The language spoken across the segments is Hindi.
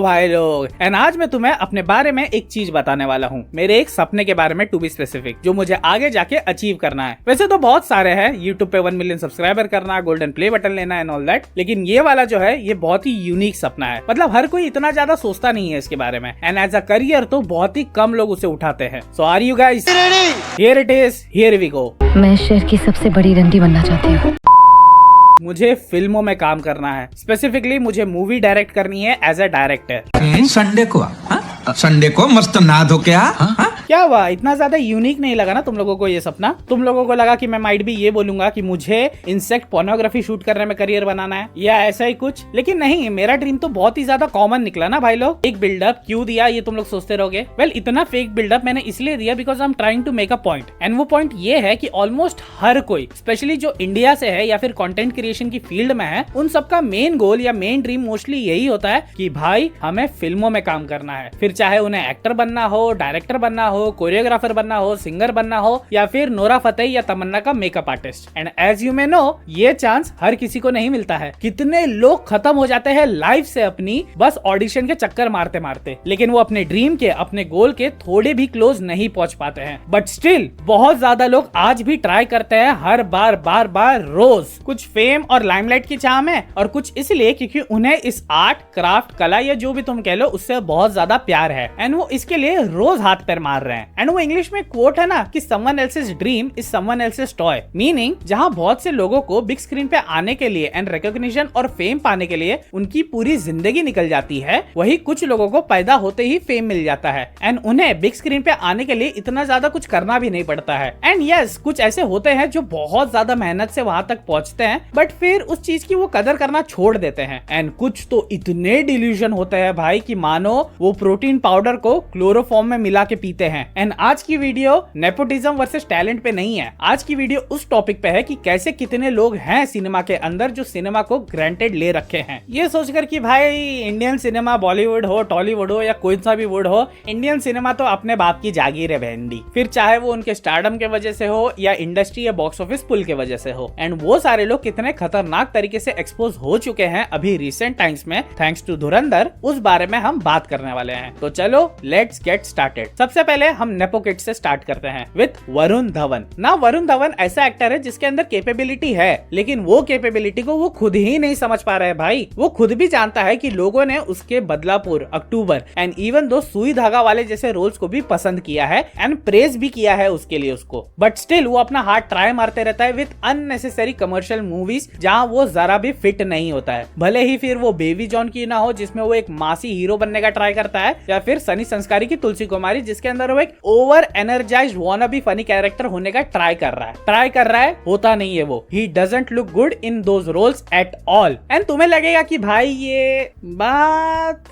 भाई लोग, एंड आज मैं तुम्हें अपने बारे में एक चीज बताने वाला हूँ, मेरे एक सपने के बारे में, टू बी स्पेसिफिक, जो मुझे आगे जाके अचीव करना है। वैसे तो बहुत सारे हैं, यूट्यूब पे 1 मिलियन सब्सक्राइबर करना, गोल्डन प्ले बटन लेना एंड ऑल दैट, लेकिन ये वाला जो है ये बहुत ही यूनिक सपना है। मतलब हर कोई इतना ज्यादा सोचता नहीं है इसके बारे में, एंड एज अ करियर तो बहुत ही कम लोग उसे उठाते हैं। So are you guys ready? Here it is, here we go. मैं शहर की सबसे बड़ी रंडी बनना चाहती हूँ। मुझे फिल्मों में काम करना है, स्पेसिफिकली मुझे मूवी डायरेक्ट करनी है एज अ डायरेक्टर। संडे को मस्त नहा धो के क्या हुआ, इतना ज्यादा यूनिक नहीं लगा ना तुम लोगों को ये सपना? तुम लोगों को लगा कि मैं माइट भी ये बोलूंगा कि मुझे इंसेक्ट पोर्नोग्राफी शूट करने में करियर बनाना है या ऐसा ही कुछ, लेकिन नहीं, मेरा ड्रीम तो बहुत ही ज्यादा कॉमन निकला ना भाई लोग। एक बिल्डअप क्यों दिया ये तुम लोग सोचते रहोगे? वेल, इतना फेक बिल्डअप मैंने इसलिए दिया because I am trying to make a point, and वो पॉइंट ये है कि ऑलमोस्ट हर कोई, स्पेशली जो इंडिया से है या फिर कंटेंट क्रिएशन की फील्ड में है, उन सबका मेन गोल या मेन ड्रीम मोस्टली यही होता है कि भाई हमें फिल्मों में काम करना है। फिर चाहे उन्हें एक्टर बनना हो, डायरेक्टर बनना हो, कोरियोग्राफर बनना हो, सिंगर बनना हो, या फिर नोरा फतेही या तमन्ना का makeup artist. And as you may know, ये चांस हर किसी को नहीं मिलता है। कितने लोग खत्म हो जाते हैं लाइफ से अपनी बस ऑडिशन के चक्कर मारते मारते, लेकिन वो अपने ड्रीम के, अपने गोल के थोड़े भी क्लोज नहीं पहुंच पाते हैं। बट स्टिल बहुत ज्यादा लोग आज भी ट्राई करते हैं, हर बार बार बार रोज, कुछ फेम और लाइमलाइट की चाह में, और कुछ इसलिए क्योंकि उन्हें इस आर्ट, क्राफ्ट, कला या जो भी तुम कह लो उससे बहुत ज्यादा प्यार है, एंड वो इसके लिए रोज हाथ पैर मार रहे हैं। एंड वो इंग्लिश में कोट है ना कि someone else's dream is someone else's toy, meaning जहां बहुत से लोगों को बिग स्क्रीन पे आने के लिए एंड रिकॉग्निशन और फेम पाने के लिए उनकी पूरी जिंदगी निकल जाती है, वही कुछ लोगों को पैदा होते ही फेम मिल जाता है, एंड उन्हें बिग स्क्रीन पे आने के लिए इतना ज्यादा कुछ करना भी नहीं पड़ता है। एंड यस, कुछ ऐसे होते हैं जो बहुत ज्यादा मेहनत से वहां तक पहुंचते हैं, बट फिर उस चीज की वो कदर करना छोड़ देते हैं। एंड कुछ तो इतने डिल्यूजन होते हैं भाई कि मानो वो प्रोटीन पाउडर को क्लोरोफॉर्म में मिला के पीते हैं। एंड आज की वीडियो नेपोटिज्म वर्सेस टैलेंट पे नहीं है, आज की वीडियो उस टॉपिक पे है कि कैसे कितने लोग हैं सिनेमा के अंदर जो सिनेमा को ग्रांटेड ले रखे हैं, ये सोचकर कि भाई इंडियन सिनेमा बॉलीवुड हो, टॉलीवुड हो या कोई सा भी वुड हो, इंडियन सिनेमा तो अपने बाप की जागीर है बहनदी। फिर चाहे वो उनके स्टारडम के वजह से हो या इंडस्ट्री या बॉक्स ऑफिस पुल के वजह से हो, एंड वो सारे लोग कितने खतरनाक तरीके से एक्सपोज हो चुके हैं अभी रिसेंट टाइम्स में थैंक्स टू धुरंधर, उस बारे में हम बात करने वाले हैं। तो चलो लेट्स गेट स्टार्टेड। सबसे पहले हम नेपो किड से स्टार्ट करते हैं विद वरुण धवन। ना वरुण धवन ऐसा एक्टर है जिसके अंदर कैपेबिलिटी है, लेकिन वो कैपेबिलिटी को वो खुद ही नहीं समझ पा रहा है भाई। वो खुद भी जानता है कि लोगों ने उसके Badlapur, October and even though सुई धागा वाले जैसे रोल्स को भी पसंद किया है एंड प्रेज भी किया है उसके लिए उसको, बट स्टिल वो अपना हार्ट ट्राई मारते रहता है विद अननेसेसरी कमर्शियल मूवीज जहां वो जरा भी फिट नहीं होता है। भले ही फिर वो बेबी जॉन की ना हो जिसमें वो एक मासी हीरो बनने का ट्राई करता है, या फिर सनी संस्कारी की तुलसी कुमारी जिसके अंदर वो एक ओवर एनर्जाइज्ड वानाबी फनी कैरेक्टर होने का ट्राई कर रहा है, होता नहीं है वो। He doesn't look good in those roles at all. And तुम्हें लगेगा कि भाई ये बात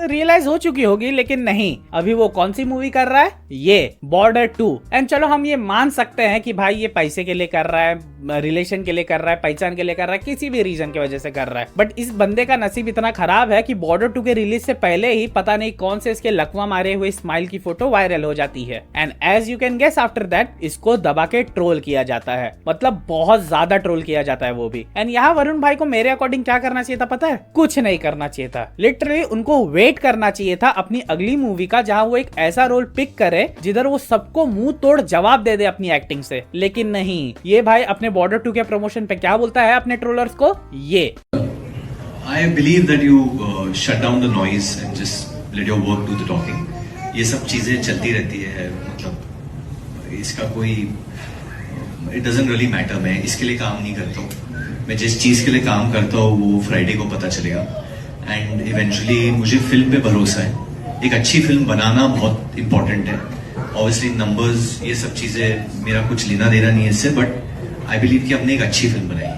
रियलाइज हो चुकी होगी, लेकिन नहीं, अभी वो कौन सी मूवी कर रहा है? ये बॉर्डर 2। एंड चलो हम ये मान सकते हैं कि भाई ये पैसे के लिए कर रहा है, रिलेशन के लिए कर रहा है, पहचान के लिए कर रहा है, किसी भी रीजन की वजह से कर रहा है, बट इस बंदे का नसीब इतना खराब है कि बॉर्डर 2 के रिलीज से पहले ही पता नहीं कौन से इसके लकवा मारे हुए स्माइल की फोटो वायरल हो जाती है, and as you can guess after that इसको दबा के ट्रोल किया जाता है, मतलब बहुत ज्यादा ट्रोल किया जाता है वो भी। एंड यहाँ वरुण भाई को मेरे अकॉर्डिंग क्या करना चाहिए था पता है? कुछ नहीं करना चाहिए था, लिटरली उनको वेट करना चाहिए था अपनी अगली मूवी का जहाँ वो एक ऐसा रोल पिक करे जिधर वो सबको मुंह तोड़ जवाब दे दे अपनी एक्टिंग से, लेकिन नहीं, ये भाई अपने बॉर्डर 2 के प्रमोशन पे क्या बोलता है अपने ट्रोलर्स को? ये I believe that you shut down the noise and just let your work do the talking. ये सब चीजें चलती रहती है, मतलब इसका कोई it doesn't really matter। मैं इसके लिए काम नहीं करता हूँ, मैं जिस चीज के लिए काम करता हूँ वो फ्राइडे को पता चलेगा, एंड इवेंचुअली मुझे फिल्म पे भरोसा है। एक अच्छी फिल्म बनाना बहुत इंपॉर्टेंट है, ऑब्वियसली नंबर्स ये सब चीजें मेरा कुछ लेना देना नहीं है इससे, बट आई बिलीव कि हमने एक अच्छी फिल्म बनाई है।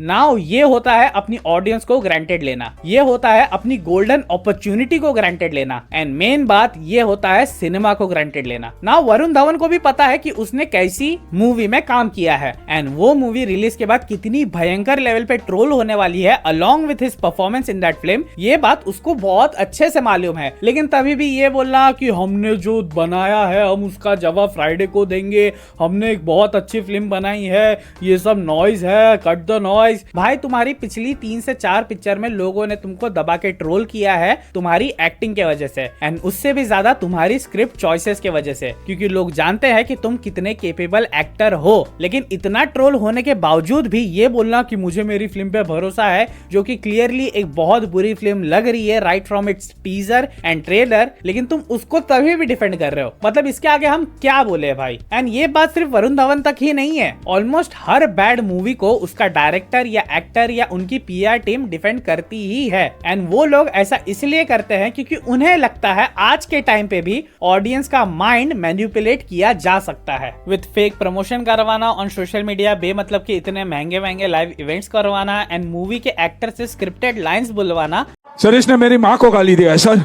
नाउ ये होता है अपनी ऑडियंस को ग्रांटेड लेना, ये होता है अपनी गोल्डन अपॉर्चुनिटी को ग्रांटेड लेना, एंड मेन बात ये होता है सिनेमा को ग्रांटेड लेना। नाउ वरुण धवन को भी पता है कि उसने कैसी मूवी में काम किया है, एंड वो मूवी रिलीज के बाद कितनी भयंकर लेवल पे ट्रोल होने वाली है along with his performance in that film, ये बात उसको बहुत अच्छे से मालूम है। लेकिन तभी भी ये बोलना कि हमने जो बनाया है हम उसका जवाब फ्राइडे को देंगे, हमने एक बहुत अच्छी फिल्म बनाई है, ये सब नॉइज है, कट द नॉइज, चॉइस। भाई तुम्हारी पिछली 3 से 4 पिक्चर में लोगों ने तुमको दबा के ट्रोल किया है तुम्हारी एक्टिंग के वजह से, एंड उससे भी ज्यादा तुम्हारी स्क्रिप्ट चॉइसेस के वजह से, क्योंकि लोग जानते हैं कि तुम कितने केपेबल एक्टर हो। लेकिन इतना ट्रोल होने के बावजूद भी ये बोलना कि मुझे मेरी फिल्म पे भरोसा है, जो कि क्लियरली एक बहुत बुरी फिल्म लग रही है right from its teaser and trailer, लेकिन तुम उसको तभी भी डिफेंड कर रहे हो। मतलब इसके आगे हम क्या बोले भाई। एंड ये बात सिर्फ वरुण धवन तक ही नहीं है, ऑलमोस्ट हर बैड मूवी को उसका डायरेक्टर या एक्टर या उनकी पीआर टीम डिफेंड करती ही है। एंड वो लोग ऐसा इसलिए करते हैं क्योंकि उन्हें लगता है आज के टाइम पे भी ऑडियंस का माइंड मैनिपुलेट किया जा सकता है। विद फेक प्रमोशन करवाना ऑन सोशल मीडिया, बेमतलब के इतने महंगे महंगे लाइव इवेंट्स करवाना, एंड मूवी के एक्टर से स्क्रिप्टेड लाइंस बुलवाना। सर इसने मेरी माँ को गाली दिया है सर,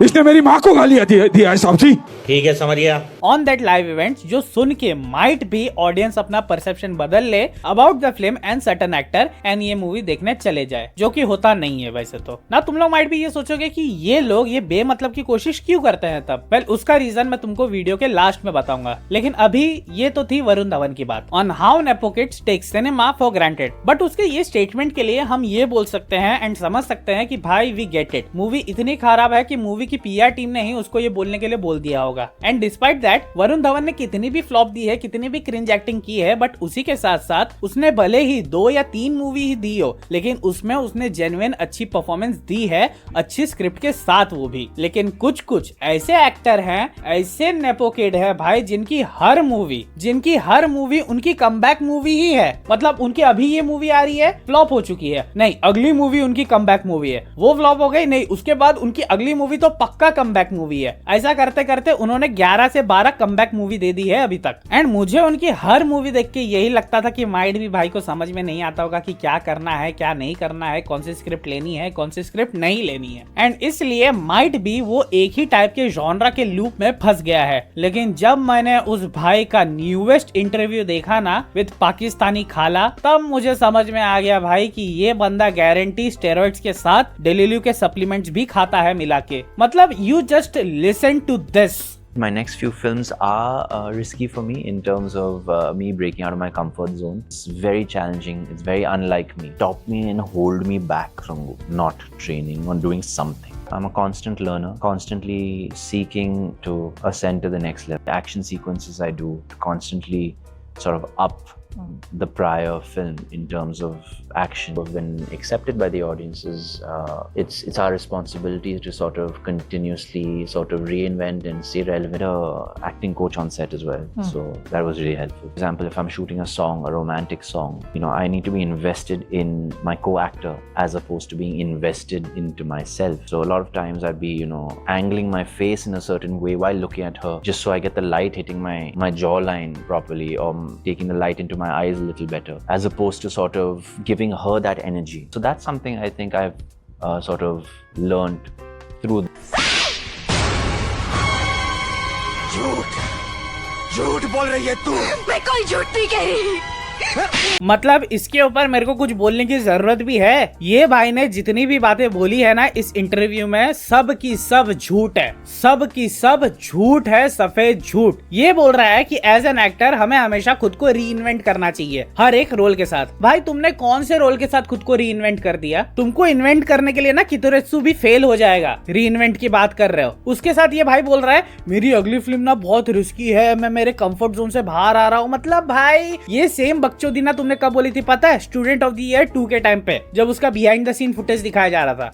इसने मेरी माँ को गाली दिया है साहब जी। ठीक है समझ गया। ऑन दैट लाइव इवेंट्स जो सुन के माइट भी ऑडियंस अपना परसेप्शन बदल ले about the film and certain actor and ये मूवी देखने चले जाए, जो कि होता नहीं है वैसे तो ना। तुम लोग माइट भी ये सोचोगे कि ये लोग ये बेमतलब की कोशिश क्यों करते हैं तब। वेल उसका रीजन मैं तुमको वीडियो के लास्ट में बताऊंगा, लेकिन अभी ये तो थी वरुण धवन की बात on how nepo kids take cinema for granted. But उसके ये स्टेटमेंट के लिए हम ये बोल सकते हैं एंड समझ सकते हैं कि भाई वी गेट इट, मूवी इतनी खराब है कि मूवी की पीआर टीम ने ही उसको ये बोलने के लिए बोल दिया होगा। And despite that Varun Dhawan ने कितनी भी फ्लॉप दी है, कितनी भी क्रिंज एक्टिंग की है, बट उसी के साथ साथ उसने भले ही 2 या 3 मूवी ही दी हो, लेकिन उसमें उसने जेन्युइन अच्छी परफॉर्मेंस दी है, अच्छी स्क्रिप्ट के साथ वो भी। लेकिन कुछ कुछ ऐसे एक्टर हैं, ऐसे नेपो किड है भाई, जिनकी हर मूवी उनकी कमबैक मूवी ही है। मतलब उनकी अभी ये मूवी आ रही है, फ्लॉप हो चुकी है, नहीं अगली मूवी उनकी कमबैक मूवी है, वो फ्लॉप हो गई, नहीं उसके बाद उनकी अगली मूवी तो पक्का कमबैक मूवी है। ऐसा करते करते उन्होंने 11 से 12 कमबैक मूवी दे दी है अभी तक। एंड मुझे उनकी हर मूवी देख के यही लगता था कि माइट भी भाई को समझ में नहीं आता होगा कि क्या करना है क्या नहीं करना है, कौन सी स्क्रिप्ट लेनी है कौन सी स्क्रिप्ट नहीं लेनी है। एंड इसलिए माइट भी वो एक ही टाइप के जॉनरा के लूप में फंस गया है। लेकिन जब मैंने उस भाई का न्यूएस्ट इंटरव्यू देखा ना विद पाकिस्तानी खाला, तब मुझे समझ में आ गया भाई कि ये बंदा गारंटी स्टेरॉइड्स के साथ डेलिल्यू के सप्लीमेंट्स भी खाता है मिला के। मतलब you just listen to this. My next few films are risky for me in terms of me breaking out of my comfort zone. It's very challenging. It's very unlike me. Stop me and hold me back from not training or doing something. I'm a constant learner, constantly seeking to ascend to the next level. Action sequences I do to constantly sort of up the prior film in terms of action. When accepted by the audiences, it's our responsibility to sort of continuously sort of reinvent and stay relevant. Acting coach on set as well, so that was really helpful. For example, if I'm shooting a song, a romantic song, I need to be invested in my co-actor as opposed to being invested into myself. So a lot of times I'd be angling my face in a certain way while looking at her, just so I get the light hitting my jawline properly, or taking the light into my eyes a little better, as opposed to sort of giving her that energy. So that's something I think I've sort of learned through. झूठ बोल रही है तू। मैं कोई झूठ नहीं कह रही। मतलब इसके ऊपर मेरे को कुछ बोलने की जरूरत भी है। ये भाई ने जितनी भी बातें बोली है ना इस इंटरव्यू में, सब की सब झूठ है, सब की सब झूठ है, सफेद झूठ। ये बोल रहा है कि एज एन एक्टर हमें हमेशा खुद को रीइन्वेंट करना चाहिए हर एक रोल के साथ। भाई तुमने कौन से रोल के साथ खुद को रीइन्वेंट कर दिया? तुमको इन्वेंट करने के लिए ना कितोरेत्सु भी फेल हो जाएगा। रीइन्वेंट की बात कर रहे हो, उसके साथ ये भाई बोल रहा है मेरी अगली फिल्म ना बहुत रिस्की है, मैं मेरे कंफर्ट जोन से बाहर आ रहा हूँ। मतलब भाई ये सेम बकचोदी ना तुमने कब बोली थी पता है? स्टूडेंट ऑफ द ईयर 2 के टाइम पे, जब उसका बिहाइंड द सीन फुटेज दिखाया जा रहा था।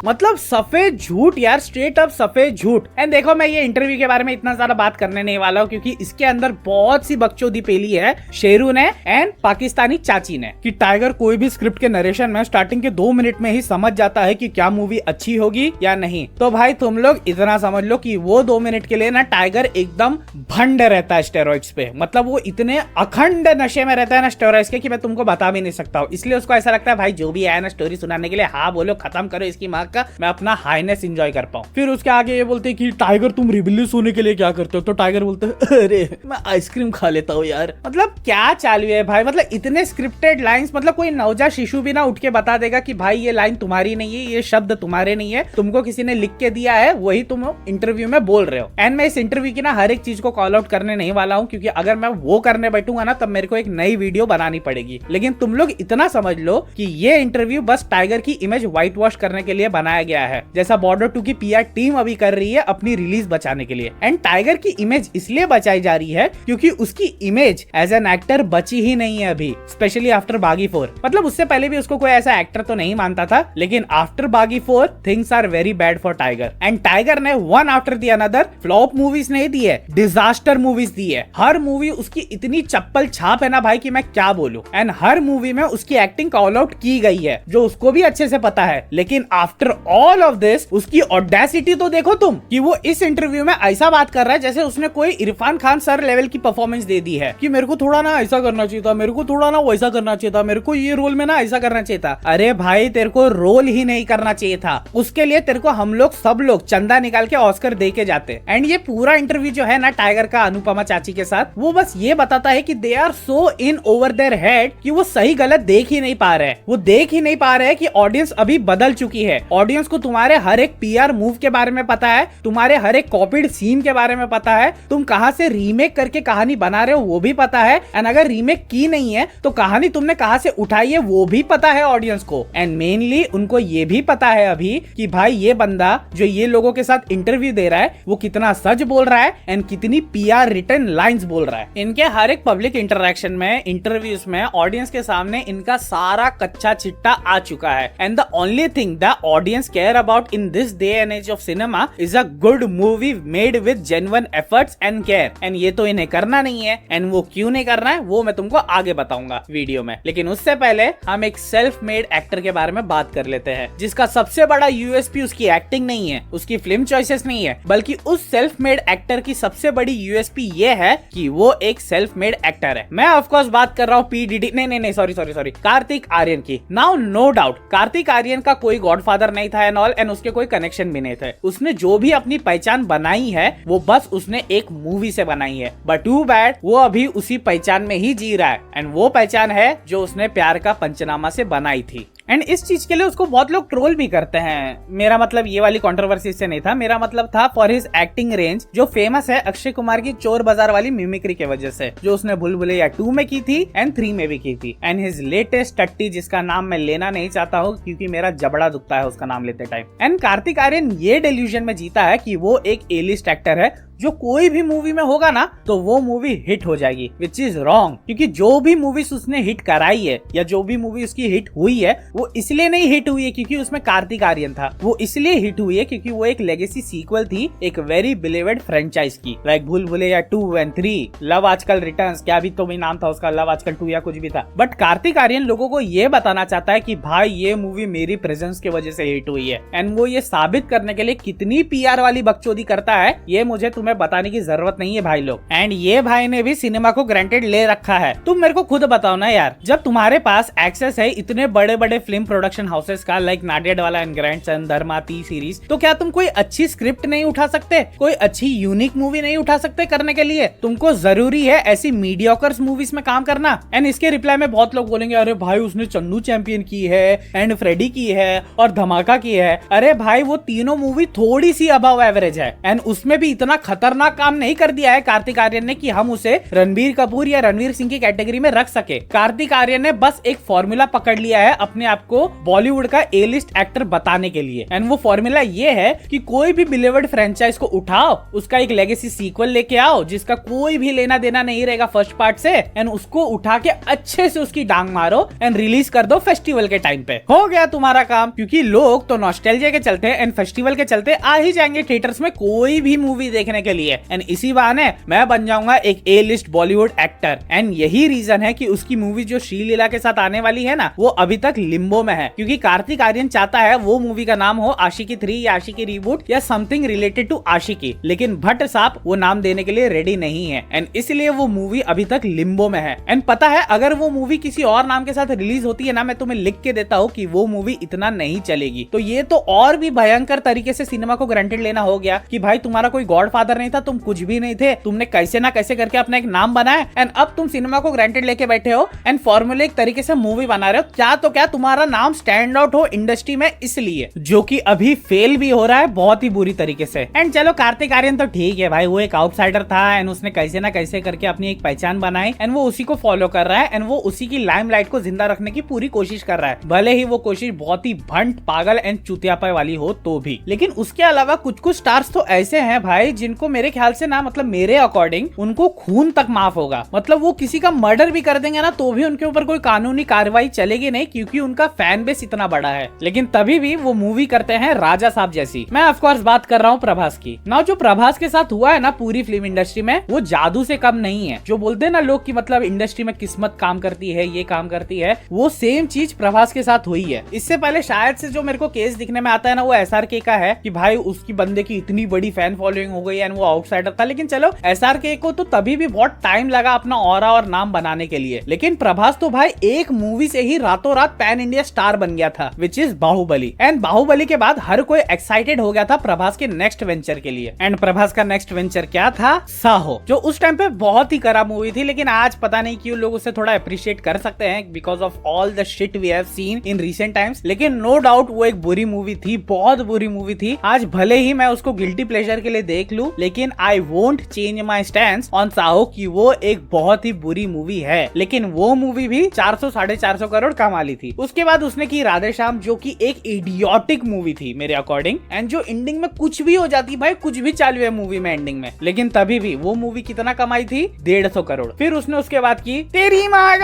मतलब सफेद झूठ यार, स्ट्रेट अप सफेद झूठ। एंड देखो मैं ये इंटरव्यू के बारे में इतना ज्यादा बात करने नहीं वाला हूँ, क्योंकि इसके अंदर बहुत सी बकचोदी पेली है शेरू ने एंड पाकिस्तानी चाची ने, कि टाइगर कोई भी स्क्रिप्ट के नरेशन में स्टार्टिंग के 2 मिनट में ही समझ जाता है कि क्या मूवी अच्छी होगी या नहीं। तो भाई तुम लोग इतना समझ लो कि वो 2 मिनट के लिए ना टाइगर एकदम भंड रहता है स्टेरॉइड्स पे। मतलब वो इतने अखंड नशे में रहता है ना स्टेरॉइड्स के, कि मैं तुमको बता भी नहीं सकता हूँ। इसलिए उसको ऐसा लगता है भाई जो भी आया ना स्टोरी सुनाने के लिए, हाँ बोलो खत्म करो इसकी माँ ताकि मैं अपना हाईनेस एंजॉय कर पाऊं। फिर उसके आगे ये बोलते कि टाइगर तुम रिबेलियस होने के लिए क्या करते हो? तो टाइगर बोलते अरे मैं आइसक्रीम खा लेता हूँ यार। मतलब क्या चालू है भाई, मतलब इतने स्क्रिप्टेड लाइंस, मतलब कोई नवजात शिशु भी ना उठ के बता देगा कि भाई ये लाइन तुम्हारी नहीं है, ये शब्द तुम्हारे नहीं है, तुमको किसी ने लिख के दिया है, वही तुम इंटरव्यू में बोल रहे हो। एंड मैं इस इंटरव्यू की ना हर एक चीज को कॉल आउट करने नहीं वाला हूँ, क्योंकि अगर मैं वो करने बैठूंगा ना तब मेरे को एक नई वीडियो बनानी पड़ेगी। लेकिन तुम लोग इतना समझ लो कि ये इंटरव्यू बस टाइगर की इमेज व्हाइट वॉश करने के लिए बनाया गया है, जैसा बॉर्डर 2 की पीआर टीम अभी कर रही है अपनी रिलीज बचाने के लिए। एंड टाइगर की इमेज इसलिए बचाई जा रही है क्योंकि उसकी इमेज एज एन एक्टर बची ही नहीं है अभी, स्पेशली आफ्टर बागी 4। मतलब उससे पहले भी उसको कोई ऐसा एक्टर तो नहीं मानता था, लेकिन after Baaghi 4 things are very bad for tiger. And tiger ने one after the another flop movies नहीं दी है, डिजास्टर मूवीज दी है। हर मूवी उसकी इतनी चप्पल छाप है ना भाई कि मैं क्या बोलूं। एंड हर मूवी में उसकी एक्टिंग कॉल आउट की गई है, जो उसको भी अच्छे से पता है। लेकिन आफ्टर ऑल ऑफ दिस उसकी ऑडेसिटी तो देखो तुम, कि वो इस इंटरव्यू में ऐसा बात कर रहा है जैसे उसने कोई इरफान खान सर लेवल की परफॉर्मेंस दे दी है, कि मेरे को थोड़ा ना ऐसा करना चाहिए था, मेरे को थोड़ा ना वैसा करना चाहिए था, मेरे को ये रोल में ना ऐसा करना चाहिए था। अरे भाई तेरे को रोल ही नहीं करना चाहिए था, उसके लिए तेरे को हम लोग सब लोग चंदा निकाल के ऑस्कर दे के जाते। एंड ये पूरा इंटरव्यू जो है ना टाइगर का अनुपमा चाची के साथ, वो बस ये बताता है कि they are so in over their head कि वो सही गलत देख ही नहीं पा रहे। वो देख ही नहीं पा रहे कि ऑडियंस अभी बदल चुकी है। ऑडियंस को तुम्हारे हर एक पीआर मूव के बारे में पता है, तुम्हारे हर एक कॉपीड सीन के बारे में पता है, तुम कहां से रीमेक करके कहानी बना रहे हो वो भी पता है। एंड अगर रीमेक की नहीं है तो कहानी तुमने कहां से उठाई है वो भी पता है ऑडियंस को। एंड मेनली उनको ये भी पता है अभी कि भाई ये बंदा जो ये लोगों के साथ इंटरव्यू दे रहा है वो कितना सच बोल रहा है एंड कितनी पीआर रिटर्न लाइंस बोल रहा है। इनके हर एक पब्लिक इंटरेक्शन में, इंटरव्यूज में ऑडियंस के सामने इनका सारा कच्चा चिट्टा आ चुका है। And the only thing the audience care about in this day and age of cinema is a good movie made with genuine efforts and care. And ये तो इन्हें करना नहीं है। एंड वो क्यों नहीं करना है वो मैं तुमको आगे बताऊंगा वीडियो में। लेकिन उससे पहले हम एक सेल्फ मेड एक्टर के बारे में बात कर लेते हैं, जिसका सबसे बड़ा यूएसपी उसकी एक्टिंग नहीं है, उसकी फिल्म चॉइसेस नहीं है, बल्कि उस सेल्फ मेड एक्टर की सबसे बड़ी यूएसपी ये है कि वो एक सेल्फ मेड एक्टर है। मैं ऑफ कोर्स बात कर रहा हूँ पीडीडी नहीं सॉरी कार्तिक आर्यन की। Now no doubt Kartik Aaryan का कोई गॉडफादर नहीं था एंड ऑल, एंड उसके कोई कनेक्शन भी नहीं थे। उसने जो भी अपनी पहचान बनाई है वो बस उसने एक मूवी से बनाई है। बट टू बैड वो अभी उसी पहचान में ही जी रहा है। एंड वो पहचान है जो उसने प्यार का पंचनामा से बनाई थी। एंड इस चीज के लिए उसको बहुत लोग ट्रोल भी करते हैं। मेरा मतलब ये वाली कंट्रोवर्सी से नहीं था, मेरा मतलब था फॉर हिज एक्टिंग रेंज, जो फेमस है अक्षय कुमार की चोर बाजार वाली मिमिक्री के वजह से, जो उसने भूल-भुलैया 2 में की थी एंड 3 में भी की थी। एंड हिज लेटेस्ट टट्टी, जिसका नाम मैं लेना नहीं चाहता हूँ क्योंकि मेरा जबड़ा दुखता है उसका नाम लेते टाइम। एंड कार्तिक आर्यन ये डेल्यूजन में जीता है कि वो एक ए लिस्ट एक्टर है, जो कोई भी मूवी में होगा ना तो वो मूवी हिट हो जाएगी, विच इज रॉन्ग। क्योंकि जो भी मूवीज उसने हिट कराई है या जो भी मूवी उसकी हिट हुई है वो इसलिए नहीं हिट हुई है क्योंकि उसमें कार्तिक आर्यन था, वो इसलिए हिट हुई है क्योंकि वो एक लेगेसी सीक्वल थी एक वेरी बिलीवेड फ्रेंचाइज की, लाइक भूल-भुलैया 2 एंड 3, लव आजकल रिटर्न्स, क्या भी तो भी नाम था उसका, लव आजकल 2 या कुछ भी था। बट कार्तिक आर्यन लोगों को ये बताना चाहता है कि भाई ये मूवी मेरी प्रेजेंस की वजह से हिट हुई है। एंड वो ये साबित करने के लिए कितनी पीआर वाली बकचोदी करता है ये मुझे तुम्हें बताने की जरूरत नहीं है भाई लोग। एंड ये भाई ने भी सिनेमा को ग्रांटेड ले रखा है। तुम मेरे को खुद बताओ ना यार, जब तुम्हारे पास एक्सेस है इतने बड़े बड़े फिल्म प्रोडक्शन हाउसेस का, like Nadiadwala and grandson, Dharma, T series, तो क्या तुम कोई अच्छी स्क्रिप्ट नहीं उठा सकते, कोई अच्छी यूनिक मूवी नहीं उठा सकते करने के लिए? तुमको जरूरी है ऐसी मीडियोकर्स मूवीज में काम करना? एंड इसके रिप्लाई में बहुत लोग बोलेंगे अरे भाई उसने चन्नू चैंपियन की है एंड फ्रेडी की है और धमाका की है। अरे भाई वो तीनों मूवी थोड़ी सी अबव एवरेज है। एंड उसमें भी इतना खतरनाक काम नहीं कर दिया है कार्तिक आर्यन ने कि हम उसे रणबीर कपूर या रणवीर सिंह की कैटेगरी में रख सके। कार्तिक आर्यन ने बस एक फॉर्मूला पकड़ लिया है अपने आप को बॉलीवुड का ए लिस्ट एक्टर बताने के लिए। एंड वो फॉर्मूला ये है कि कोई भी बिलीवर्ड फ्रेंचाइज को उठाओ, उसका एक लेगेसी सीक्वल लेके आओ जिसका कोई भी लेना देना नहीं रहेगा फर्स्ट पार्ट से, एंड उसको उठा के अच्छे से उसकी डांग मारो एंड रिलीज कर दो फेस्टिवल के टाइम पे। हो गया तुम्हारा काम। क्योंकि लोग तो नॉस्टैल्जिया के चलते एंड फेस्टिवल के चलते आ ही जाएंगे थिएटर्स में कोई भी मूवी देखने के के लिए एंड इसी बहाने मैं बन जाऊंगा एक ए लिस्ट बॉलीवुड एक्टर। एंड यही रीजन है कि उसकी मूवी जो श्रीलीला के साथ आने वाली है ना, वो अभी तक लिम्बो में है, क्योंकि कार्तिक आर्यन चाहता है वो मूवी का नाम हो आशिकी 3 या आशिकी रिबूट या समथिंग रिलेटेड टू आशिकी, लेकिन भट्ट साहब वो नाम देने के लिए रेडी नहीं है एंड इसलिए वो मूवी अभी तक लिम्बो में है। एंड पता है, अगर वो मूवी किसी और नाम के साथ रिलीज होती है ना, मैं तुम्हें लिख के देता हूँ कि वो मूवी इतना नहीं चलेगी। तो ये तो और भी भयंकर तरीके से सिनेमा को ग्रांटेड लेना हो गया कि भाई तुम्हारा कोई गॉडफादर नहीं था, तुम कुछ भी नहीं थे, तुमने कैसे ना कैसे करके अपना एक नाम बनाया एंड अब तुम सिनेमा को ग्रांटेड लेके बैठे हो एंड फॉर्मूले तरीके से मूवी बना रहे हो। क्या तो क्या तुम्हारा नाम स्टैंड आउट हो इंडस्ट्री में, इसलिए, जो कि अभी फेल भी हो रहा है बहुत ही बुरी तरीके से। एंड चलो कार्तिक आर्यन तो ठीक है भाई, वो एक आउटसाइडर था एंड उसने कैसे ना कैसे करके अपनी एक पहचान बनाई एंड वो उसी को फॉलो कर रहा है एंड वो उसी की लाइमलाइट को जिंदा रखने की पूरी कोशिश कर रहा है, भले ही वो कोशिश बहुत ही भंड, पागल एंड चुतियापा वाली हो तो भी। लेकिन उसके अलावा कुछ कुछ स्टार्स तो ऐसे हैं भाई जिनको मेरे ख्याल से ना, मतलब मेरे अकॉर्डिंग उनको खून तक माफ होगा। मतलब वो किसी का मर्डर भी कर देंगे ना तो भी उनके ऊपर कोई कानूनी कार्रवाई चलेगी नहीं, क्योंकि उनका फैन बेस इतना बड़ा है। लेकिन तभी भी वो मूवी करते हैं राजा साहब जैसी। मैं ऑफ कोर्स बात कर रहा हूँ प्रभास की। ना जो प्रभास के साथ हुआ है ना पूरी फिल्म इंडस्ट्री में, वो जादू से कम नहीं है। जो बोलते हैं ना लोग कि मतलब इंडस्ट्री में किस्मत काम करती है, ये काम करती है, वो सेम चीज प्रभास के साथ हुई है। इससे पहले शायद से जो मेरे को केस दिखने में आता है ना, वो SRK का है कि भाई उसकी बंदे की इतनी बड़ी फैन फॉलोइंग हो गई एंड वो आउटसाइडर था। लेकिन चलो SRK को तो तभी भी बहुत टाइम लगा अपना ऑरा और नाम बनाने के लिए, लेकिन प्रभास तो भाई एक मूवी से ही रातों रात पैन इंडिया स्टार बन गया था, which is Baahubali. And Baahubali के बाद हर कोई एक्साइटेड हो गया था प्रभास के नेक्स्ट वेंचर के लिए। एंड प्रभास का नेक्स्ट वेंचर क्या था? साहो, जो उस टाइम पे बहुत ही खराब मूवी थी, लेकिन आज पता नहीं क्यों लोग उसे थोड़ा अप्रिशिएट कर सकते हैं because of all the shit we have seen in recent times. लेकिन नो डाउट वो एक बुरी मूवी थी, बहुत बुरी मूवी थी। आज भले ही मैं उसको गिल्टी प्लेजर के लिए देख लूं, लेकिन I won't change my stand on Saaho कि वो एक बहुत ही बुरी मूवी है। लेकिन वो मूवी भी 400-450 करोड़ कमा ली थी। उसके बाद उसने की राधेश्याम, जो कि एक इडियोटिक मूवी थी मेरे अकॉर्डिंग, एंड जो एंडिंग में कुछ भी हो जाती भाई, कुछ भी चालू है मूवी में एंडिंग में, लेकिन तभी भी वो मूवी कितना कमाई थी? 150 करोड़। फिर उसने उसके बाद की तेरी माँ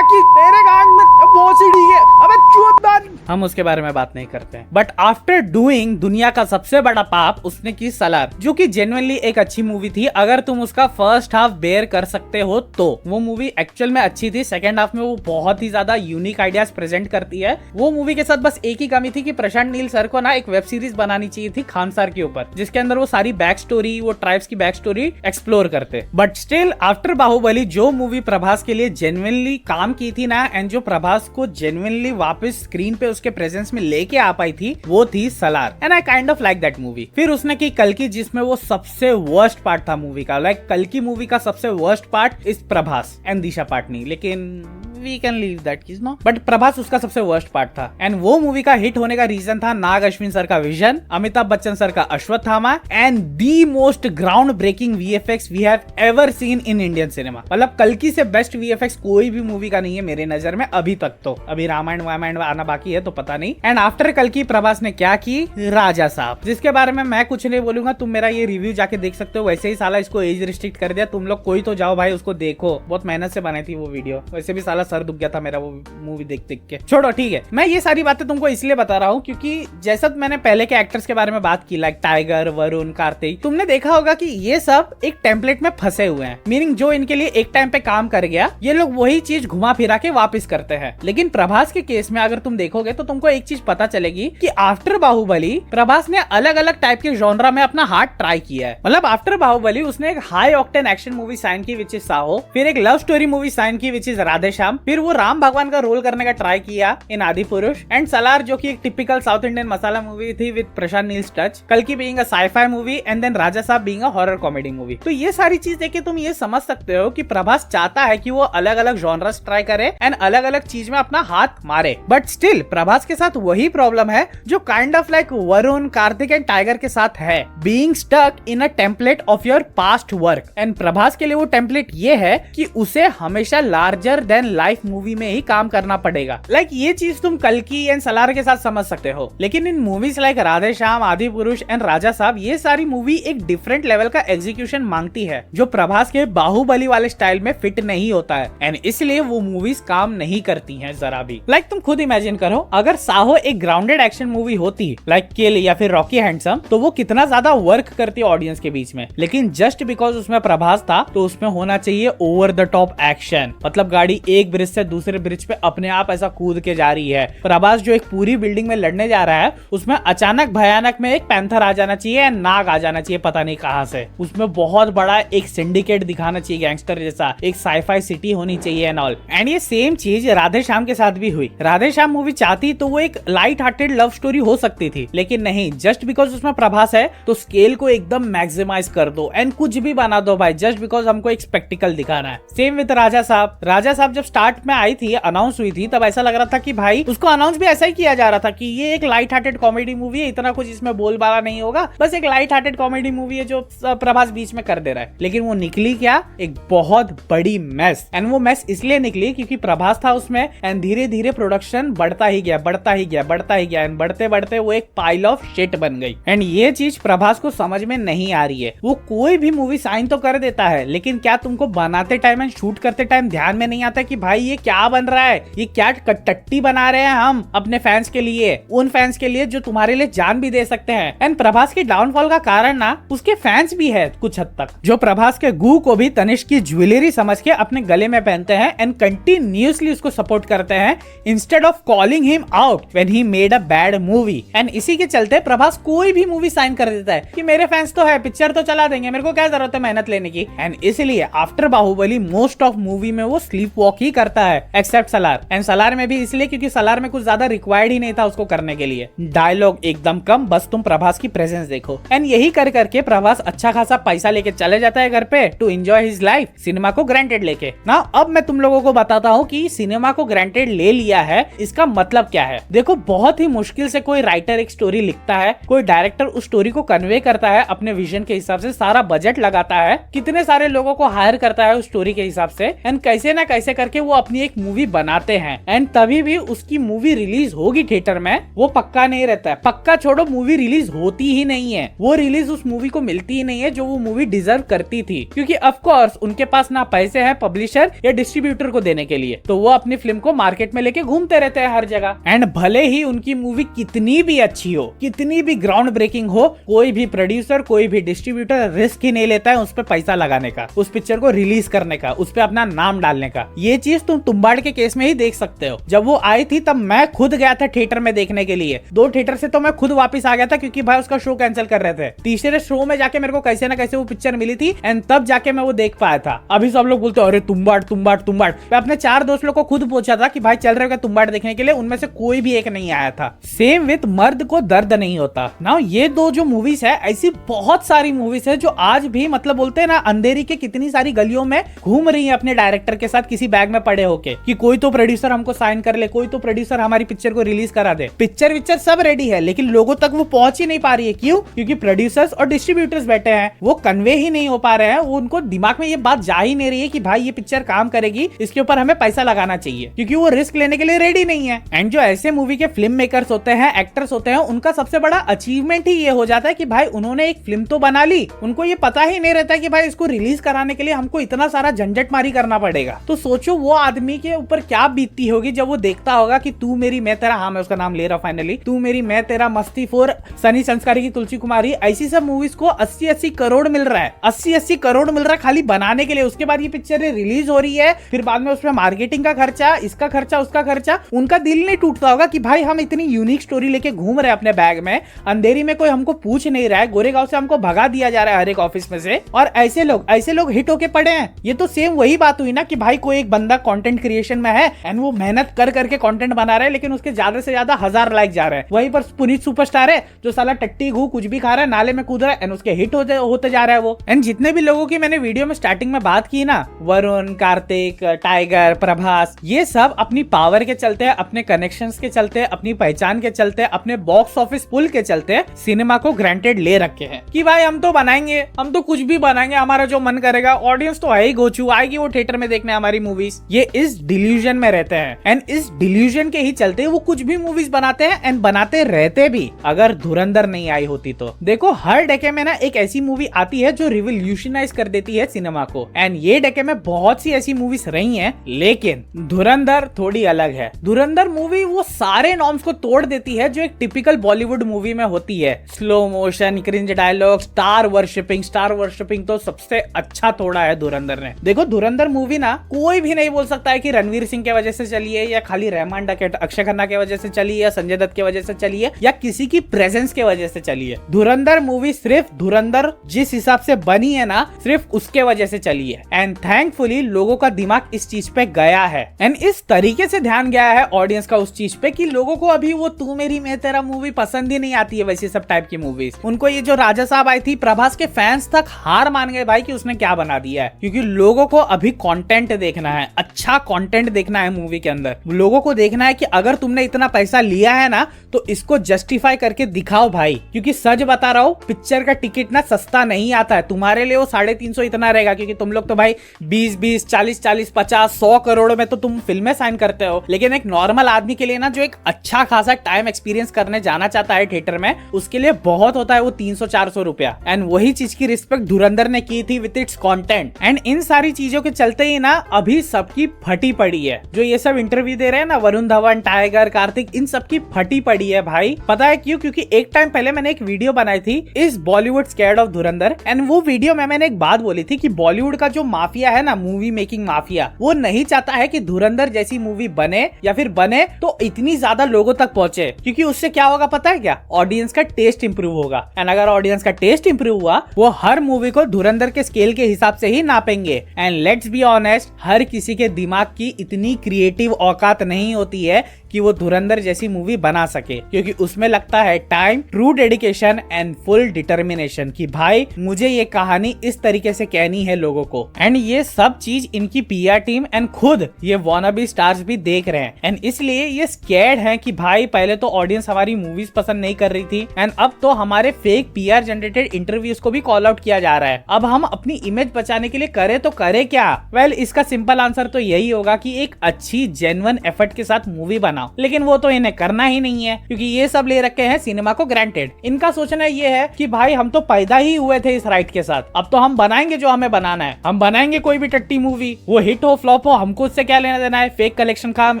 की तेरे गांड में भोसड़ी है, अबे चूतदान। हम उसके बारे में बात नहीं करते हैं। बट आफ्टर डूइंग दुनिया का सबसे बड़ा पाप, उसने की सलार, जो कि जेन्युइनली एक अच्छी मूवी थी। अगर तुम उसका फर्स्ट हाफ बेयर कर सकते हो तो वो मूवी एक्चुअल में अच्छी थी। सेकंड हाफ में वो बहुत ही ज्यादा यूनिक आइडियाज प्रेजेंट करती है। वो मूवी के साथ बस एक ही कमी थी कि प्रशांत नील सर को ना एक वेब सीरीज बनानी चाहिए थी खान सर के ऊपर, जिसके अंदर वो सारी बैक स्टोरी, वो ट्राइब्स की बैक स्टोरी एक्सप्लोर करते। बट स्टिल आफ्टर बाहुबली जो मूवी प्रभास के लिए जेन्युइनली काम की थी ना, एंड जो प्रभास को जेन्युइनली वापस स्क्रीन पे उसके प्रेजेंस में लेके आ पाई थी, वो थी Salaar. And I kind of like that movie. फिर उसने की कल्कि, जिसमें वो सबसे वर्स्ट पार्ट था मूवी का। लाइक कल्कि मूवी का सबसे worst part is Prabhas and दिशा पाटनी, लेकिन वी कैन लीव दैट चीज नो, बट प्रभास उसका सबसे वर्स्ट पार्ट था। एंड वो मूवी का हिट होने का रीजन था नाग अश्विन सर का विजन, अमिताभ बच्चन सर का Ashwatthama and the most groundbreaking VFX we have ever seen in Indian cinema. मतलब कल्कि से बेस्ट VFX कोई भी मूवी का नहीं है मेरे नजर में अभी तक। तो अभी रामायण आना बाकी है तो पता नहीं। एंड आफ्टर कल्कि प्रभास ने क्या की? राजा साहब, जिसके बारे में मैं कुछ नहीं बोलूंगा, तुम मेरा ये रिव्यू जाके देख सकते हो। वैसे ही साला इसको एज रिस्ट्रिक्ट कर दिया तुम लोग, कोई तो जाओ भाई उसको देखो, बहुत मेहनत से बनाई थी वो वीडियो। वैसे भी साला सर दुख गया था मेरा वो मूवी देख देख के। छोड़ो, ठीक है। मैं ये सारी बातें तुमको इसलिए बता रहा हूँ क्योंकि जैसा मैंने पहले के एक्टर्स के बारे में बात की, लाइक टाइगर, वरुण, कार्तिक, तुमने देखा होगा कि ये सब एक टेम्पलेट में फंसे हुए हैं। मीनिंग जो इनके लिए एक टाइम पे काम कर गया, ये लोग वही चीज घुमा फिरा के वापस करते हैं। लेकिन प्रभास के केस में अगर तुम देखोगे तो तुमको एक चीज पता चलेगी कि आफ्टर बाहुबली प्रभास ने अलग अलग टाइप के जॉनरा में अपना हाथ ट्राई किया है। मतलब आफ्टर बाहुबली उसने एक high octane action movie sign की विच इज साहो, फिर एक लव स्टोरी मूवी साइन की विच इज राधेश्याम, फिर वो राम भगवान का रोल करने का ट्राई किया इन आदि पुरुष, एंड सलार जो कि एक typical South Indian masala movie थी विद प्रशांत नील्स टच, कल्कि being a sci-fi movie, and then Raja Saab being a horror comedy movie. तो ये सारी चीज देख के तुम ये समझ सकते हो कि प्रभास चाहता है कि वो अलग अलग जॉनर्स ट्राई करे एंड अलग अलग चीज में अपना हाथ मारे। बट स्टिल प्रभास के साथ वही प्रॉब्लम है जो kind of like Varun, Kartik and Tiger के साथ है, being stuck in a template of your past work. And Prabhas के लिए वो टेम्पलेट ये है कि उसे हमेशा larger than life life movie में ही काम करना पड़ेगा। लाइक ये चीज तुम कल्कि एंड सलार के साथ समझ सकते हो, लेकिन इन मूवीज लाइक राधे श्याम, आदि पुरुष एंड राजा साहब, ये सारी मूवी एक डिफरेंट लेवल का एग्जीक्यूशन मांगती है जो प्रभास के बाहुबली वाले स्टाइल में फिट नहीं होता है, एंड इसलिए वो मूवीज काम नहीं करती हैं जरा भी। लाइक तुम खुद इमेजिन करो, अगर साहो एक ग्राउंडेड एक्शन मूवी होती लाइक किल या फिर रॉकी हैंडसम, तो वो कितना ज्यादा वर्क करती ऑडियंस के बीच में। लेकिन जस्ट बिकॉज उसमें प्रभास था तो उसमें होना चाहिए ओवर द टॉप एक्शन, मतलब गाड़ी एक ब्रिज से दूसरे ब्रिज पे अपने आप ऐसा कूद के जा रही है। प्रभास जो एक पूरी बिल्डिंग में लड़ने जा रहा है, उसमें अचानक भयानक में एक पैंथर आ जाना चाहिए, नाग आ जाना चाहिए पता नहीं कहां से, उसमें बहुत बड़ा एक सिंडिकेट दिखाना चाहिए गैंगस्टर जैसा, एक साइफाई सिटी होनी चाहिए एंड ऑल। एंड ये सेम चीज राधे श्याम के साथ भी हुई। राधे श्याम मूवी चाहती तो वो एक लाइट हार्टेड लव स्टोरी हो सकती थी, लेकिन नहीं, जस्ट बिकॉज उसमें प्रभास है तो स्केल को एकदम मैक्सिमाइज कर दो एंड कुछ भी बना दो भाई, जस्ट बिकॉज हमको एक स्पेक्टिकल दिखाना है। सेम विद राजा साहब। राजा साहब जब स्टार्ट में आई थी, अनाउंस हुई थी, तब ऐसा लग रहा था कि भाई उसको अनाउंस भी ऐसा ही किया जा रहा था कि ये एक लाइट हार्टेड कॉमेडी मूवी है, इतना कुछ इसमें बोलबाला नहीं होगा, बस एक लाइट हार्टेड कॉमेडी मूवी है जो प्रभास बीच में कर दे रहा है। लेकिन वो निकली क्या, एक बहुत बड़ी मैस। एंड वो मैस इसलिए निकली क्योंकि प्रभास था उसमें, एंड धीरे धीरे प्रोडक्शन बढ़ता ही गया, बढ़ता ही गया, बढ़ता ही गया, एंड बढ़ते बढ़ते वो एक पाइल ऑफ शिट बन गई। एंड ये चीज प्रभास को समझ में नहीं आ रही है। वो कोई भी मूवी साइन तो कर देता है, लेकिन क्या तुमको बनाते टाइम एंड शूट करते टाइम ध्यान में नहीं आता कि भाई ये क्या बन रहा है, ये क्या टट्टी बना रहे हैं हम अपने फैंस के लिए, उन फैंस के लिए जो तुम्हारे लिए जान भी दे सकते हैं। एंड प्रभास के डाउनफॉल का कारण ना उसके फैंस भी है कुछ हद तक, जो प्रभास के गू को भी तनिष्क की ज्वेलरी समझ के अपने गले में पहनते हैं एंड कंटिन्यूअसली उसको सपोर्ट करते हैं instead of calling him out when he made a bad movie. And इसी के चलते प्रभास कोई भी मूवी साइन कर देता है कि मेरे फैंस तो है, पिक्चर तो चला देंगे, मेरे को क्या जरूरत है मेहनत लेने की। एंड इसलिए after Baahubali most of movie में वो स्लीप वॉक ही करता है, एक्सेप्ट सलार। एंड सलार में भी इसलिए क्योंकि सलार में कुछ ज्यादा रिक्वायर्ड ही नहीं था उसको करने के लिए, डायलॉग एकदम कम, बस तुम प्रभास की प्रेजेंस देखो। एंड यही कर करके प्रभास अच्छा खासा पैसा लेके चले जाता है घर पे to enjoy his life, cinema को ग्रांटेड लेके ना। अब मैं तुम लोगों को बताता हूँ कि सिनेमा को ग्रांटेड ले लिया है, इसका मतलब क्या है। देखो, बहुत ही मुश्किल से कोई राइटर एक स्टोरी लिखता है, कोई डायरेक्टर उस स्टोरी को कन्वे करता है अपने विजन के हिसाब से, सारा बजट लगाता है, कितने सारे लोगों को हायर करता है उस स्टोरी के हिसाब से, एंड कैसे ना कैसे करके वो अपनी एक मूवी बनाते हैं। एंड तभी भी उसकी मूवी रिलीज होगी थिएटर में, वो पक्का नहीं रहता है। पक्का छोड़ो, मूवी रिलीज होती ही नहीं है, वो रिलीज उस मूवी को मिलती ही नहीं है जो वो मूवी डिजर्व करती थी, क्योंकि ऑफ कोर्स उनके पास ना पैसे हैं पब्लिशर या डिस्ट्रीब्यूटर को देने के लिए, तो वो अपनी फिल्म को मार्केट में लेके घूमते रहते हैं हर जगह। एंड भले ही उनकी मूवी कितनी भी अच्छी हो, कितनी भी ग्राउंड ब्रेकिंग हो, कोई भी प्रोड्यूसर, कोई भी डिस्ट्रीब्यूटर रिस्क ही नहीं लेता है उस पर पैसा लगाने का, उस पिक्चर को रिलीज करने का, उस पर अपना नाम डालने का। ये चीज तुम तुम्बाड़ के केस में ही देख सकते हो। जब वो आई थी तब मैं खुद गया था थिएटर में देखने के लिए, 2 थिएटर से तो मैं खुद वापस आ गया था क्योंकि भाई उसका शो कैंसिल कर रहे थे। तीसरे शो में जाके मेरे को कैसे ना कैसे वो पिक्चर मिली थी एंड तब जाके मैं वो देख पाया था। अभी सब लोग बोलते अरे तुम्बाड़ तुम्बाड़ तुम्बाड़। मैं अपने 4 दोस्त लोग को खुद पूछा था कि भाई चल रहे हो क्या तुम्बाड़ देखने के लिए, उनमें से कोई भी एक नहीं आया था। सेम विद मर्द को दर्द नहीं होता ना। ये 2 जो मूवीज है, ऐसी बहुत सारी मूवीज है जो आज भी मतलब बोलते हैं ना अंधेरी के कितनी सारी गलियों में घूम रही है अपने डायरेक्टर के साथ किसी बैग में पड़े होके कि कोई तो प्रोड्यूसर हमको साइन कर ले, कोई तो प्रोड्यूसर हमारी पिक्चर को रिलीज करा दे। पिक्चर विक्चर सब रेडी है लेकिन लोगों तक वो पहुंच ही नहीं पा रही है। क्यों? क्योंकि प्रोड्यूसर्स और डिस्ट्रीब्यूटर्स बैठे हैं, वो कन्वे ही नहीं हो पा रहे हैं, वो उनको दिमाग में ये बात जा ही नहीं रही है कि भाई ये पिक्चर काम करेगी, इसके ऊपर हमें पैसा लगाना चाहिए, क्योंकि वो रिस्क लेने के लिए रेडी नहीं है। एंड जो ऐसे मूवी के फिल्म मेकर्स होते हैं, एक्टर्स होते हैं, उनका सबसे बड़ा अचीवमेंट ही ये हो जाता है कि भाई उन्होंने एक फिल्म तो बना ली, उनको ये पता ही नहीं रहता कि भाई इसको रिलीज कराने के लिए हमको इतना सारा झंझट मारी करना पड़ेगा। तो सोचो वो आदमी के ऊपर क्या बीतती होगी जब वो देखता होगा कि तू मेरी मैं तेरा, हाँ मैं उसका नाम ले रहा हूं फाइनली, तू मेरी मैं तेरा, मस्ती 4, सनी संस्कारी की तुलसी कुमारी, ऐसी सब मूवीज को 80-80 करोड़ मिल रहा है, 80-80 करोड़ मिल रहा है खाली बनाने के लिए। उसके बाद ये पिक्चर रिलीज हो रही है, फिर बाद में उसमें मार्केटिंग का खर्चा, इसका खर्चा, उसका खर्चा। उनका दिल नहीं टूटता होगा कि भाई हम इतनी यूनिक स्टोरी लेके घूम रहे हैं अपने बैग में, अंधेरी में कोई हमको पूछ नहीं रहा है, गोरेगांव से हमको भगा दिया जा रहा है हर एक ऑफिस में से, और ऐसे लोग हिट होके पड़े हैं। ये तो सेम वही बात हुई ना कि भाई कोई एक बंदा कंटेंट क्रिएशन में है एंड वो मेहनत कर करके कंटेंट बना रहा है, लेकिन उसके ज्यादा से ज्यादा 1000 लाइक जा रहे हैं। वहीं पर पुनीत सुपरस्टार है जो साला टट्टी घू कुछ भी खा रहा है, नाले में कूद रहा है एंड उसके हिट होते जा रहा है वो। एंड जितने भी लोगों की मैंने वीडियो में स्टार्टिंग में बात की ना, वरुण, कार्तिक, टाइगर, प्रभास, ये सब अपनी पावर के चलते, अपने कनेक्शंस के चलते, अपनी पहचान के चलते, अपने बॉक्स ऑफिस पुल के चलते सिनेमा को ग्रांटेड ले रखे हैं कि भाई हम तो बनाएंगे, हम तो कुछ भी बनाएंगे, हमारा जो मन करेगा, ऑडियंस तो है ही गोचू, आएगी वो थिएटर में देखने हमारी मूवीज। ये इस डिल्यूजन में रहते हैं एंड इस डिल्यूजन के ही चलते वो कुछ भी मूवीज बनाते हैं एंड बनाते रहते भी। अगर धुरंधर नहीं आई होती तो देखो, हर डेके में ना एक ऐसी मूवी आती है जो रिवोल्यूशनाइज कर देती है सिनेमा को, एंड ये डेके में बहुत सी ऐसी मूवीज रही हैं, लेकिन धुरंधर थोड़ी अलग है। धुरंधर मूवी वो सारे नॉर्म्स को तोड़ देती है जो एक टिपिकल बॉलीवुड मूवी में होती है। Slow motion, cringe dialogue, star worshipping तो सबसे अच्छा तोड़ा है धुरंधर ने। देखो, धुरंधर मूवी ना कोई भी नहीं बोल सकता है कि रणवीर सिंह के वजह से चली है या खाली रहमान डकैत अक्षय खन्ना के वजह से चली है या संजय दत्त के वजह से चली है या किसी की प्रेजेंस के वजह से चली है। धुरंधर मूवी सिर्फ धुरंधर जिस हिसाब से बनी है ना, सिर्फ उसके वजह से चली है एंड थैंकफुली लोगों का दिमाग इस चीज पे गया है एंड इस तरीके से ध्यान गया है ऑडियंस का उस चीज पे कि लोगों को अभी वो तू मेरी मैं तेरा मूवी पसंद ही नहीं आती है। वैसे सब टाइप की मूवीज, उनको ये जो राजा साहब आई थी, प्रभास के फैंस तक हार मान गए भाई कि उसने क्या बना दिया है, क्योंकि लोगों को अभी कंटेंट देखना है, अच्छा कंटेंट देखना है मूवी के अंदर। लोगों को देखना है कि अगर तुमने इतना पैसा लिया है ना तो इसको जस्टिफाई करके दिखाओ भाई, क्योंकि सच बता रहा हूँ पिक्चर का टिकट ना सस्ता नहीं आता है। तुम्हारे लिए वो 350 इतना रहेगा, क्योंकि तुम लोग तो भाई 20-20, 40-40, 50, 100 करोड़ में तो तुम फिल्में साइन करते हो, लेकिन एक नॉर्मल आदमी के लिए ना जो एक अच्छा खासा टाइम एक्सपीरियंस करने जाना चाहता है थिएटर में, उसके लिए बहुत होता है वो 300-400 रुपया। एंड वही चीज की रिस्पेक्ट धुरंधर ने की थी with its content. And in सारी चीजों के चलते ही ना अभी सबकी फटी पड़ी है। जो ये सब इंटरव्यू दे रहे हैं ना, वरुण धवन, टाइगर, कार्तिक, इन सबकी फटी पड़ी है भाई। पता है क्यों? क्योंकि एक टाइम पहले मैंने एक वीडियो बनाई थी इस Bollywood scared of Dhurandhar, and वो वीडियो में मैंने एक बात बोली थी कि बॉलीवुड का जो माफिया है ना, मूवी मेकिंग माफिया, वो नहीं चाहता है कि धुरंधर जैसी मूवी बने, या फिर बने तो इतनी ज्यादा लोगों तक पहुंचे, क्योंकि उससे क्या होगा पता है क्या? ऑडियंस का टेस्ट इंप्रूव होगा। एंड अगर ऑडियंस का टेस्ट इंप्रूव हुआ, वो हर मूवी को धुरंधर के स्केल के हिसाब से ही नापेंगे। एंड लेट्स बी ऑनेस्ट, हर किसी के दिमाग की इतनी क्रिएटिव औकात नहीं होती है कि वो धुरंधर जैसी मूवी बना सके, क्योंकि उसमें लगता है time, true dedication and full determination कि भाई मुझे ये कहानी इस तरीके से कहनी है लोगों को। एंड ये सब चीज इनकी पीआर टीम एंड खुद ये वानाबी स्टार्स भी देख रहे हैं, एंड इसलिए ये स्कैर्ड हैं कि भाई पहले तो ऑडियंस हमारी मूवीज पसंद नहीं कर रही थी, एंड अब तो हमारे फेक पीआर जनरेटेड इंटरव्यूज को भी कॉल आउट किया जा रहा है। अब हम अपनी इमेज बचाने के लिए करे तो करे क्या? वेल, इसका सिंपल आंसर तो यही होगा कि एक अच्छी जेन्युइन एफर्ट के साथ मूवी बनाओ, लेकिन वो तो इन्हें करना ही नहीं है, क्योंकि ये सब ले रखे हैं सिनेमा को ग्रांटेड। इनका सोचना ये है कि भाई हम तो पैदा ही हुए थे इस राइट के साथ, अब तो हम बनाएंगे जो हमें बनाना है। हम बनाएंगे कोई भी टट्टी मूवी, वो हिट हो फ्लॉप हो, हमको उससे क्या लेना देना है? फेक कलेक्शन का हम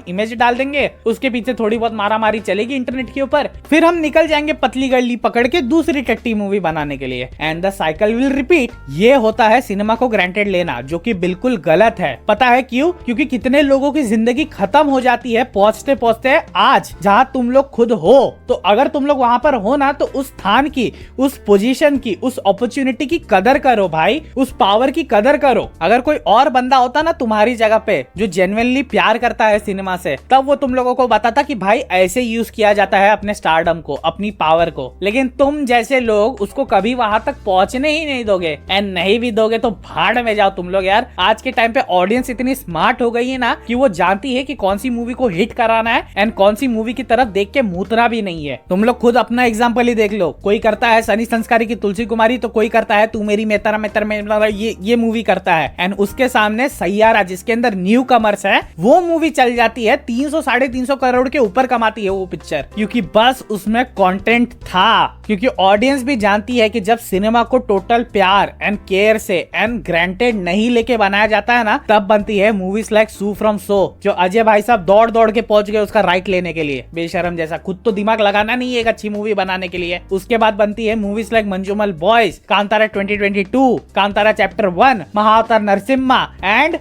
इमेज डाल देंगे, उसके पीछे थोड़ी बहुत मारा मारी चलेगी इंटरनेट के ऊपर, फिर हम निकल जाएंगे पतली गली पकड़ के दूसरी टट्टी मूवी बनाने के लिए, and the cycle will repeat. ये होता है सिनेमा को ग्रांटेड लेना, जो कि बिल्कुल गलत है। पता है क्यों? क्योंकि कितने लोगों की जिंदगी खत्म हो जाती है पहुंचते पहुंचते आज जहां तुम लोग खुद हो। तो अगर तुम लोग वहां पर हो ना, तो उस स्थान की, उस पोजीशन की, उस अपॉर्चुनिटी की कदर करो भाई, उस पावर की कदर करो। अगर कोई और बंदा होता ना तुम्हारी जगह पे जो जेन्युइनली प्यार करता है सिनेमा से, तब वो तुम लोगों को बताता कि भाई ऐसे यूज किया जाता है अपने स्टारडम को, अपनी पावर को। लेकिन तुम जैसे लोग उसको कभी वहां तक पहुंचने ही नहीं दोगे, एंड नहीं भी दोगे तो भाड़ में जाओ तुम लोग यार। आज के टाइम पे ऑडियंस इतनी स्मार्ट हो गई है ना कि वो जानती है कि कौन सी मूवी को हिट कराना है एंड कौन सी मूवी की तरफ देख के मूतना भी नहीं है। तुम लोग खुद अपना एग्जांपल ही देख लो। कोई करता है सनी संस्कारी की तुलसी कुमारी, तो कोई करता है तू मेरी मैं तेरा ये मूवी करता है, एंड उसके सामने सैयारा जिसके अंदर न्यू कमर्स है, वो मूवी चल जाती है 300-350 करोड़ के ऊपर कमाती है वो पिक्चर, क्योंकि बस उसमें कंटेंट था। क्योंकि ऑडियंस भी जानती है कि जब सिनेमा को टोटल प्यार एंड केयर से एंड ग्रांटेड नहीं लेके बनाया जाता है ना, तब बनती है मूवीज लाइक सू फ्रॉम सो, जो अजय भाई साहब दौड़ दौड़ के पहुंच गए उसका राइट लेने के लिए, बेशरम जैसा। खुद तो दिमाग लगाना नहीं है एक अच्छी मूवी बनाने के लिए। उसके बाद बनती है movies like Manjummel boys, Kantara 2022, Kantara chapter 1, महाअवतार Narasimha and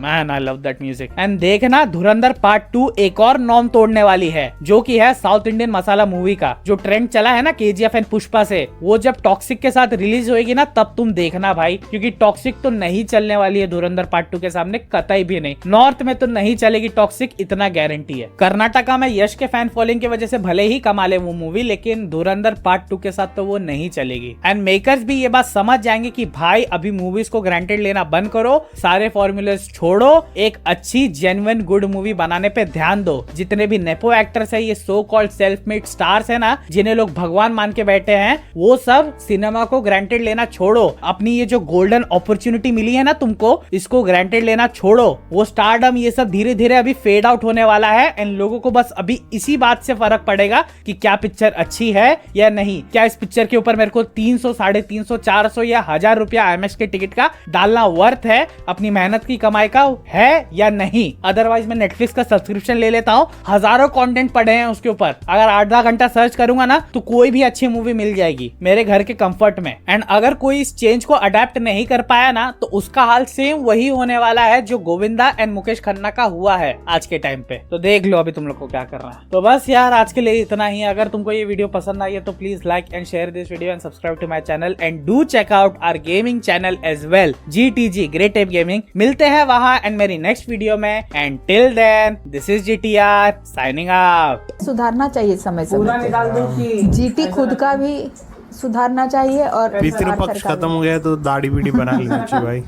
Man, I love that music. And देखना धुरंधर पार्ट 2 एक और नॉर्म तोड़ने वाली है, जो कि है साउथ इंडियन मसाला मूवी का। जो ट्रेंड चला है ना KGF एंड पुष्पा से, वो जब टॉक्सिक के साथ रिलीज होएगी ना, तब तुम देखना भाई, क्योंकि टॉक्सिक तो नहीं चलने वाली है धुरंधर पार्ट 2 के सामने, कतई भी नहीं। नॉर्थ में तो नहीं चलेगी टॉक्सिक, इतना गारंटी है। कर्नाटका में यश के फैन फॉलोइंग की वजह से भले ही कमा ले वो मूवी, लेकिन धुरंधर पार्ट 2 के साथ तो वो नहीं चलेगी। एंड मेकर्स भी ये बात समझ जाएंगे कि भाई अभी मूवीज को ग्रांटेड लेना बंद करो, सारे फॉर्मूलेस छोड़ो, एक अच्छी जेन्युइन गुड मूवी बनाने पे ध्यान दो। जितने भी नेपो एक्टर्स है, ये so called self made stars है ना, जिन्हें लोग भगवान मान के बैठे हैं, वो सब सिनेमा को ग्रांटेड लेना छोड़ो। अपनी ये जो गोल्डन अपॉर्चुनिटी मिली है ना तुमको, इसको ग्रांटेड लेना छोड़ो। वो स्टारडम ये सब धीरे धीरे अभी फेड आउट होने वाला है एंड लोगों को बस अभी इसी बात से फर्क पड़ेगा कि क्या पिक्चर अच्छी है या नहीं, क्या इस पिक्चर के ऊपर मेरे को 300, 350, 400 या 1000 रुपया IMAX के टिकट का डालना वर्थ है, अपनी मेहनत की कमाई का है या नहीं। अदरवाइज मैं नेटफ्लिक्स का सब्सक्रिप्शन ले लेता हूँ, हजारों कंटेंट पड़े हैं उसके ऊपर, अगर 8-10 घंटा सर्च करूंगा ना तो कोई भी अच्छी मूवी मिल जाएगी मेरे घर के कंफर्ट में। एंड अगर कोई इस चेंज को अडेप्ट नहीं कर पाया ना तो उसका हाल सेम वही होने वाला है जो गोविंदा एंड मुकेश खन्ना का हुआ है आज के टाइम पे। तो देख लो अभी तुम लोग को क्या करना है। तो बस यार आज के लिए इतना ही। अगर तुमको ये वीडियो पसंद आई है तो please like and share this video and subscribe to my channel and do check out our gaming channel as well, GTG great tape gaming. मिलते हैं वहां एंड मेरी नेक्स्ट वीडियो में, and till then this is GTR signing out. सुधारना चाहिए समय पूरा समय निकाल दो कि जीटी खुद का भी सुधारना चाहिए और पितृपक्ष सरकार खत्म हो गया है तो दाढ़ी बीड़ी बना लेना चाहिए भाई।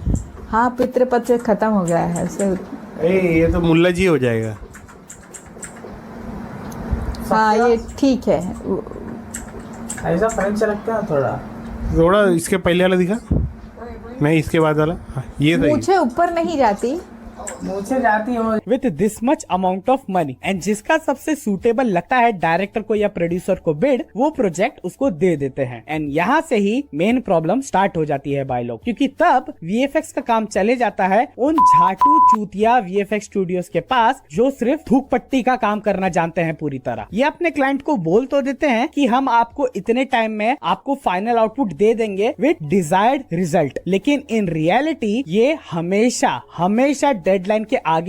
हाँ पितृपक्ष खत्म हो गया है उससे। ये तो मुल्ला जी हो जाएगा। हाँ ये ठीक है। ऐसा फ्रेंच रखते हैं थोड़ा। थोड़ा इसके पहले वाला दिखा, नहीं इसके बाद वाला। हाँ, ये सही। मुझे ऊपर नहीं जाती, मुझे जाती हो with this much amount of money and जिसका सबसे सूटेबल लगता है डायरेक्टर को या प्रोड्यूसर को बिड, वो प्रोजेक्ट उसको दे देते हैं। एंड यहाँ से ही मेन प्रॉब्लम स्टार्ट हो जाती है भाई लोग, क्योंकि तब VFX का काम चले जाता है उन झाटू चूतिया VFX स्टूडियोज के पास जो सिर्फ थूक पट्टी का काम करना जानते हैं पूरी तरह। ये अपने क्लाइंट को बोल तो देते हैं कि हम आपको इतने टाइम में आपको फाइनल आउटपुट दे देंगे विद डिजायर्ड रिजल्ट, लेकिन इन रियलिटी ये हमेशा डेडलाइन के आगे